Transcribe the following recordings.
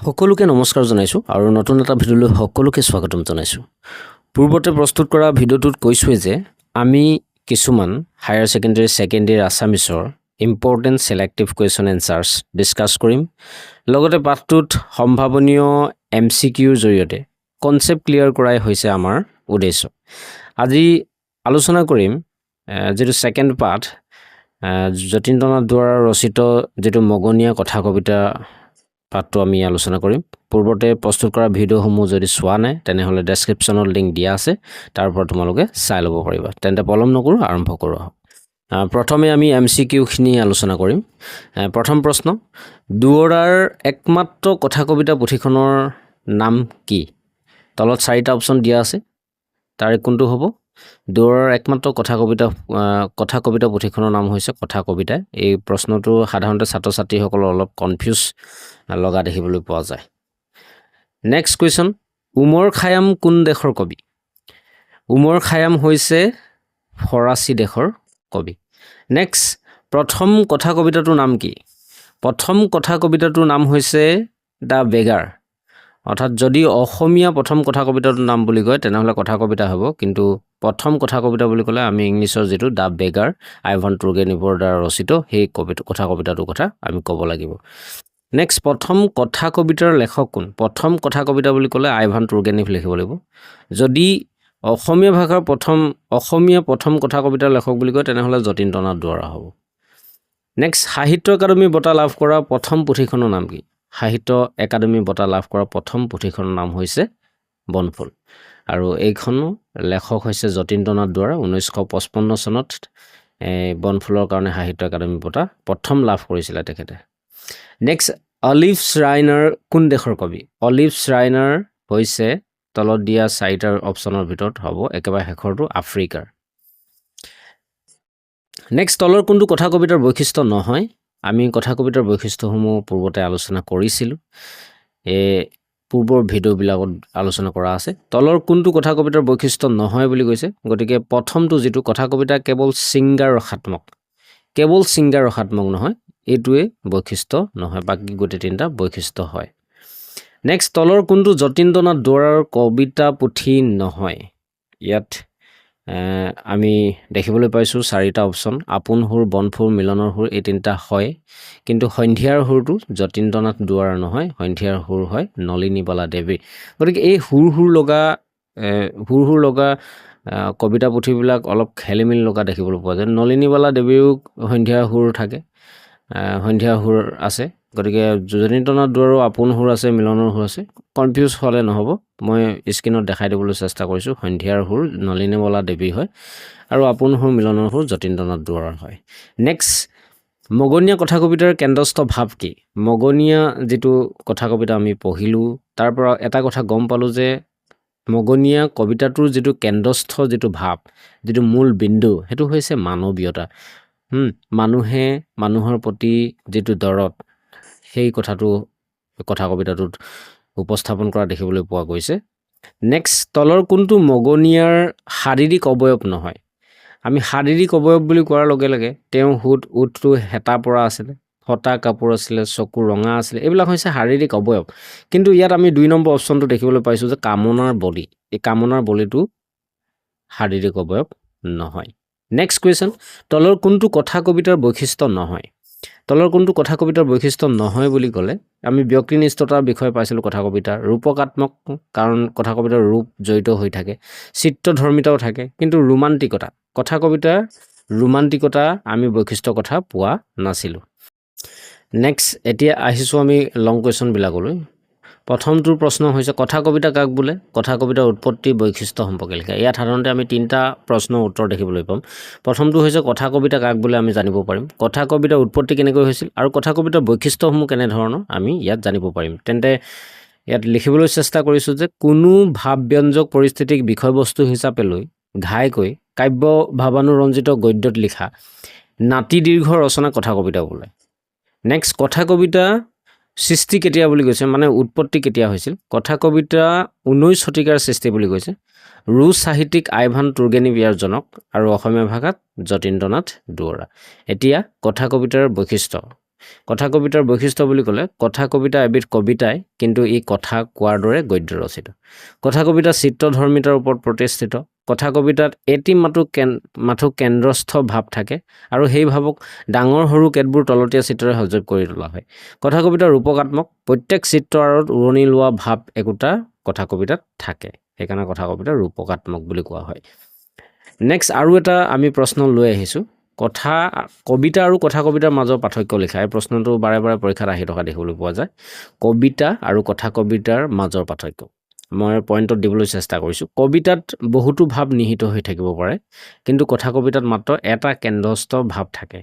সকলোকে নমস্কাৰ জনাইছোঁ আৰু নতুন এটা ভিডিঅ'লৈ সকলোকে স্বাগতম জনাইছোঁ। পূৰ্বতে প্ৰস্তুত কৰা ভিডিঅ'টোত কৈছোঁৱে যে আমি কিছুমান হায়াৰ ছেকেণ্ডেৰী ছেকেণ্ডেৰী আছামিছৰ important selective question answers discuss কৰিম। লগতে পাঠটোত সম্ভাৱনীয় MCQৰ জৰিয়তে কনচেপ্ট ক্লিয়াৰ কৰাই হৈছে আমাৰ উদ্দেশ্য। আজি আলোচনা কৰিম যিটো ছেকেণ্ড পাৰ্ট, যতীন্দ্ৰনাথ দুৱৰা ৰচিত যিটো মগনীয়া কথা কবিতা পাঠটো আমি আলোচনা কৰিম। পূৰ্বতে প্ৰস্তুত কৰা ভিডিঅ'সমূহ যদি চোৱা নাই তেনেহ'লে ডেছক্ৰিপশ্যনত লিংক দিয়া আছে, তাৰ পৰা তোমালোকে চাই ল'ব পাৰিবা। তেন্তে পলম নকৰোঁ, আৰম্ভ কৰোঁ। প্ৰথমে আমি MCQখিনি আলোচনা কৰিম। প্ৰথম প্ৰশ্ন, দুৱৰাৰ একমাত্ৰ কথা কবিতা পুথিখনৰ নাম কি? তলত 4টা অপশ্যন দিয়া আছে, তাৰে কোনটো হ'ব? দুৱৰাৰ একমাত্ৰ কথা কবিতা পুথিখনৰ নাম হৈছে কথা কবিতা। এই প্ৰশ্নটো সাধাৰণতে ছাত্ৰ ছাত্ৰীসকলৰ অলপ কনফিউজ লগা দেখিবলৈ পোৱা যায়। নেক্সট কুৱেশ্যন, উমৰ খায়াম কোন দেশৰ কবি? উমৰ খায়াম হৈছে ফৰাচী দেশৰ কবি। নেক্সট, প্ৰথম কথা কবিতাটোৰ নাম কি? প্ৰথম কথা কবিতাটোৰ নাম হৈছে দ্য বেগাৰ। অৰ্থাৎ যদি অসমীয়া প্ৰথম কথা কবিতাটোৰ নাম বুলি কয় তেনেহ'লে কথা কবিতা হ'ব, কিন্তু প্ৰথম কথা কবিতা বুলি ক'লে আমি ইংলিছৰ যিটো দ্য বেগাৰ আইভান তুৰ্গেনিভৰ দ্বাৰা ৰচিত সেই কথা কবিতাটোৰ কথা আমি ক'ব লাগিব। নেক্সট, প্ৰথম কথা কবিতাৰ লেখক কোন? প্ৰথম কথা কবিতা বুলি ক'লে আইভান তুৰ্গেনিভ লিখিব লাগিব। যদি অসমীয়া ভাষাৰ প্ৰথম কথা কবিতাৰ লেখক বুলি কয় তেনেহ'লে যতীন্দ্ৰনাথ দুৱৰা হ'ব। নেক্সট, সাহিত্য একাডেমী বঁটা লাভ কৰা প্ৰথম পুথিখনৰ নাম কি? সাহিত্য একাডেমী বঁটা লাভ কৰা প্ৰথম পুথিখনৰ নাম হৈছে বনফুল, আৰু এইখনৰ লেখক হৈছে যতীন্দ্ৰনাথ দুৱৰা। 1955 চনত বনফুলৰ কাৰণে সাহিত্য একাডেমী বঁটা প্ৰথম লাভ কৰিছিলে তেখেতে। নেক্সট, অলিভ শ্ৰাইনাৰ কোন দেশৰ কবি? অলিভ শ্ৰাইনাৰ হৈছে তলত দিয়া 4টা অপশ্যনৰ ভিতৰত হ'ব একেবাৰে শেষৰটো আফ্ৰিকাৰ। নেক্সট, তলৰ কোনটো কথা কবিতাৰ বৈশিষ্ট্য নহয়? আমি কথা কবিতাৰ বৈশিষ্ট্যসমূহ পূৰ্বতে আলোচনা কৰিছিলোঁ, পূৰ্বৰ ভিডিঅ'বিলাকত আলোচনা কৰা আছে। তলৰ কোনটো কথা কবিতাৰ বৈশিষ্ট্য নহয় বুলি কৈছে? গতিকে প্ৰথমটো যিটো কথা কবিতা কেৱল ছিংগাৰ ৰসাত্মক নহয়, এইটোৱে বৈশিষ্ট্য নহয়, বাকী গোটেই 3টা বৈশিষ্ট্য হয়। নেক্সট, তলৰ কোনটো যতীন্দ্ৰনাথ দুৱৰাৰ কবিতা পুথি নহয়? ইয়াত আমি দেখিবলৈ পাইছোঁ 4টা অপশ্যন, আপোন সুৰ, বনফুল, মিলনৰ সুৰ, এই 3টা হয়, কিন্তু সন্ধিয়াৰ সুৰটো যতীন্দ্ৰনাথ দুৱৰাৰ নহয়, সন্ধিয়াৰ সুৰ হয় নলিনীবালা দেৱীৰ। গতিকে এই সুৰ লগা কবিতা পুথিবিলাক অলপ খেলিমেলি লগা দেখিবলৈ পোৱা যায়। নলিনীবালা দেৱীও সন্ধিয়াৰ সুৰ থাকে, সন্ধিয়াৰ সুৰ আছে, গতিকে যতীন্দ্ৰনাথ দুৱৰাৰো আপোন সুৰ আছে, মিলনৰ সুৰ আছে। কনফিউজ হ'লে নহ'ব, মই স্ক্ৰীণত দেখাই দিবলৈ চেষ্টা কৰিছোঁ। সন্ধিয়াৰ সুৰ নলিনীবালা দেৱী হয় আৰু আপোন সুৰ মিলনৰ সুৰ যতীন্দ্ৰনাথ দুৱৰাৰ হয়। নেক্সট, মগনীয়া কথা কবিতাৰ কেন্দ্ৰস্থ ভাৱ কি? মগনীয়া যিটো কথা কবিতা আমি পঢ়িলোঁ, তাৰ পৰা এটা কথা গম পালোঁ যে মগনীয়া কবিতাটোৰ যিটো কেন্দ্ৰস্থ যিটো ভাৱ, যিটো মূল বিন্দু, সেইটো হৈছে মানৱীয়তা। মানুহে মানুহৰ প্ৰতি যিটো দৰদ, সেই কথাটো কথা কবিতাটোত উপস্থাপন কৰা দেখিবলৈ পোৱা গৈছে। নেক্সট, তলৰ কোনটো মগনীয়াৰ শাৰীৰিক অৱয়ব নহয়? আমি শাৰীৰিক অৱয়ব বুলি কোৱাৰ লগে লগে তেওঁ ওঠটো হেতা পৰা আছিলে, ফটা কাপোৰ আছিলে, চকু ৰঙা আছিলে, এইবিলাক হৈছে শাৰীৰিক অৱয়ব। কিন্তু ইয়াত আমি 2 নম্বৰ অপশ্যনটো দেখিবলৈ পাইছোঁ যে কামনাৰ বলি, এই কামনাৰ বলিটো শাৰীৰিক অৱয়ব নহয়। নেক্সট কুৱেশ্যন, তলৰ কোনটো কথা কবিতাৰ বৈশিষ্ট্য নহয়? তলৰ কোনটো কথা কবিতাৰ বৈশিষ্ট্য নহয় বুলি ক'লে আমি ব্যক্তিনিষ্ঠতাৰ বিষয়ে পাইছিলোঁ কথা কবিতাৰ। ৰূপকাত্মক, কাৰণ কথা কবিতাৰ ৰূপ জড়িত হৈ থাকে, চিত্ৰধৰ্মিতাও থাকে, কিন্তু কথা কবিতাৰ ৰোমান্টিকতা আমি বৈশিষ্ট্য কথা পোৱা নাছিলোঁ। নেক্সট, এতিয়া আহিছোঁ আমি লং কুৱেশ্যনবিলাকলৈ। প্ৰথমটোৰ প্ৰশ্ন হৈছে কথা কবিতা কাক বোলে? কথা কবিতাৰ উৎপত্তি বৈশিষ্ট্য সম্পৰ্কে লিখা। ইয়াত সাধাৰণতে আমি 3টা প্ৰশ্নৰ উত্তৰ দেখিবলৈ পাম। প্ৰথমটো হৈছে কথা কবিতা কাক বোলে আমি জানিব পাৰিম, কথা কবিতাৰ উৎপত্তি কেনেকৈ হৈছিল, আৰু কথা কবিতাৰ বৈশিষ্ট্যসমূহ কেনেধৰণৰ আমি ইয়াত জানিব পাৰিম। তেন্তে ইয়াত লিখিবলৈ চেষ্টা কৰিছোঁ যে কোনো ভাৱব্যঞ্জক পৰিস্থিতিক বিষয়বস্তু হিচাপে লৈ ঘাইকৈ কাব্য ভাৱানুৰঞ্জিত গদ্যত লিখা নাতি দীৰ্ঘ ৰচনা কথা কবিতা বোলে। নেক্সট, কথা কবিতা সৃষ্টি কেতিয়া বুলি কৈছে, মানে উৎপত্তি কেতিয়া হৈছিল? কথা কবিতা 19 শতিকাৰ সৃষ্টি বুলি কৈছে। ৰুছ সাহিত্যিক আইভান তুৰ্গেনিভ ইয়াৰ জনক, আৰু অসমীয়া ভাষাত যতীন্দ্ৰনাথ দুৱৰা। এতিয়া কথা কবিতাৰ বৈশিষ্ট্য, কথা কবিতাৰ বৈশিষ্ট্য বুলি ক'লে কথা কবিতা এবিধ কবিতাই কিন্তু ই কথা কোৱাৰ দৰে গদ্য ৰচিত। কথা কবিতা চিত্ৰধৰ্মিতাৰ ওপৰত প্ৰতিষ্ঠিত। কথা কবিতাত এটি মাথো কেন্দ্ৰস্থ ভাৱ থাকে আৰু সেই ভাৱক ডাঙৰ সৰু কেতবোৰ তলতীয়া চিত্ৰৰে সজীৱ কৰি তোলা হয়। কথা কবিতা ৰূপকাত্মক, প্ৰত্যেক চিত্ৰ আঁৰত উৰণি লোৱা ভাৱ একোটা কথা কবিতাত থাকে, সেইকাৰণে কথা কবিতা ৰূপকাত্মক বুলি কোৱা হয়। নেক্সট আৰু এটা আমি প্ৰশ্ন লৈ আহিছোঁ, কবিতা আৰু কথা কবিতাৰ মাজৰ পাৰ্থক্য লিখা। এই প্ৰশ্নটো বাৰে বাৰে পৰীক্ষাত আহি থকা দেখিবলৈ পোৱা যায়। কবিতা আৰু কথা কবিতাৰ মাজৰ পাৰ্থক্য মই পইণ্টত দিবলৈ চেষ্টা কৰিছোঁ। কবিতাত বহুতো ভাৱ নিহিত হৈ থাকিব পাৰে, কিন্তু কথা কবিতাত মাত্ৰ এটা কেন্দ্ৰস্থ ভাৱ থাকে।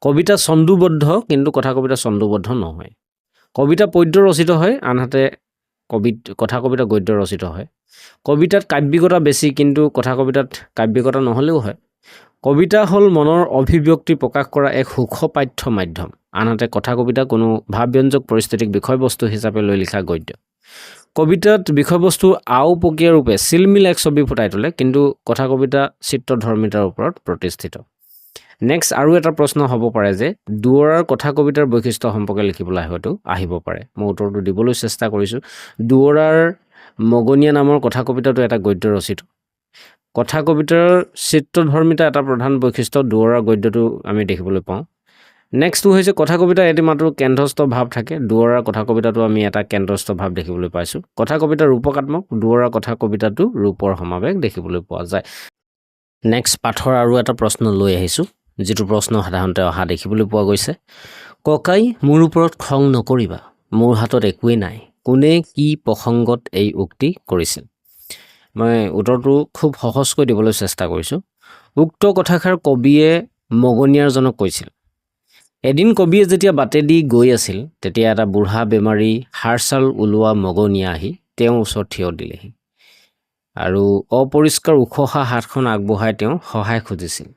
কবিতা ছন্দোবদ্ধ, কিন্তু কথা কবিতা ছন্দোবদ্ধ নহয়। কবিতা পদ্য ৰচিত হয়, আনহাতে কথা কবিতা গদ্য ৰচিত হয়। কবিতাত কাব্যিকতা বেছি, কিন্তু কথা কবিতাত কাব্যিকতা নহ'লেও হয়। কবিতা হ'ল মনৰ অভিব্যক্তি প্ৰকাশ কৰা এক সুখপাঠ্য মাধ্যম, আনহাতে কথা কবিতা কোনো ভাৱব্যঞ্জক পৰিস্থিতিক বিষয়বস্তু হিচাপে লৈ লিখা গদ্য। কবিতাত বিষয়বস্তু আও প্ৰক্ৰিয়া ৰূপে চিলমিল এক ছবি ফুটাই তোলে, কিন্তু কথা কবিতা চিত্ৰধৰ্মিতাৰ ওপৰত প্ৰতিষ্ঠিত। নেক্সট আৰু এটা প্ৰশ্ন হ'ব পাৰে যে দুৱৰাৰ কথা কবিতাৰ বৈশিষ্ট্য সম্পৰ্কে লিখিবলৈ হয়তো আহিব পাৰে। মই উত্তৰটো দিবলৈ চেষ্টা কৰিছোঁ। দুৱৰাৰ মগনীয়া নামৰ কথা কবিতাটো এটা গদ্য ৰচিত। কথা কবিতাৰ চিত্ৰধৰ্মিতা এটা প্ৰধান বৈশিষ্ট্য দুৱৰাৰ গদ্যটো আমি দেখিবলৈ পাওঁ। নেক্সটটো হৈছে কথা কবিতা এটি মাত্ৰ কেন্দ্ৰস্থ ভাৱ থাকে। দুৱৰাৰ কথা কবিতাটো আমি এটা কেন্দ্ৰস্থ ভাৱ দেখিবলৈ পাইছোঁ। কথা কবিতা ৰূপকাত্মক, দুৱৰাৰ কথা কবিতাটো ৰূপৰ সমাৱেশ দেখিবলৈ পোৱা যায়। নেক্সট পাঠৰ আৰু এটা প্ৰশ্ন লৈ আহিছোঁ, যিটো প্ৰশ্ন সাধাৰণতে অহা দেখিবলৈ পোৱা গৈছে। ককাই মোৰ ওপৰত খং নকৰিবা, মোৰ হাতত একোৱেই নাই, কোনে কি প্ৰসংগত এই উক্তি কৰিছিল? মই উত্তৰটো খুব সহজকৈ দিবলৈ চেষ্টা কৰিছোঁ। উক্ত কথাষাৰ কবিয়ে মগনীয়াৰজনক কৈছিল। এদিন কবিয়ে যেতিয়া বাটেদি গৈ আছিল, তেতিয়া এটা বুঢ়া বেমাৰী হাড়ছাল ওলোৱা মগনীয়া আহি তেওঁৰ ওচৰত থিয় দিলেহি আৰু অপৰিষ্কাৰ উখহা হাতখন আগবঢ়াই তেওঁ সহায় খুজিছিল।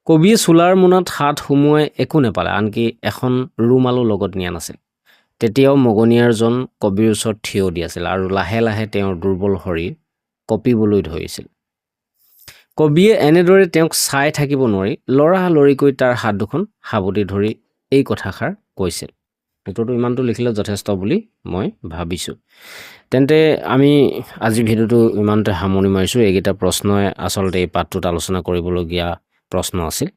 কবিয়ে চোলাৰ মোনাত হাত সুমুৱাই একো নেপালে, আনকি এখন ৰুমালো লগত নিয়া নাছিল। তেতিয়াও মগনীয়াৰজন কবিৰ ওচৰত থিয় দি আছিল আৰু লাহে লাহে তেওঁৰ দুৰ্বল শৰীৰ কঁপিবলৈ ধৰিছিল। কবিয়ে এনেদৰে তেওঁক চাই থাকিব নোৱাৰি লৰালৰিকৈ তাৰ হাত দুখন সাবটি ধৰি এই কথাষাৰ কৈছিল। উত্তৰটো ইমানটো লিখিলে যথেষ্ট বুলি মই ভাবিছোঁ। তেন্তে আমি আজি ভিডিঅ'টো ইমানতে সামৰণি মাৰিছোঁ। এইকেইটা প্ৰশ্নই আচলতে এই পাঠটোত আলোচনা কৰিবলগীয়া প্ৰশ্ন আছিল।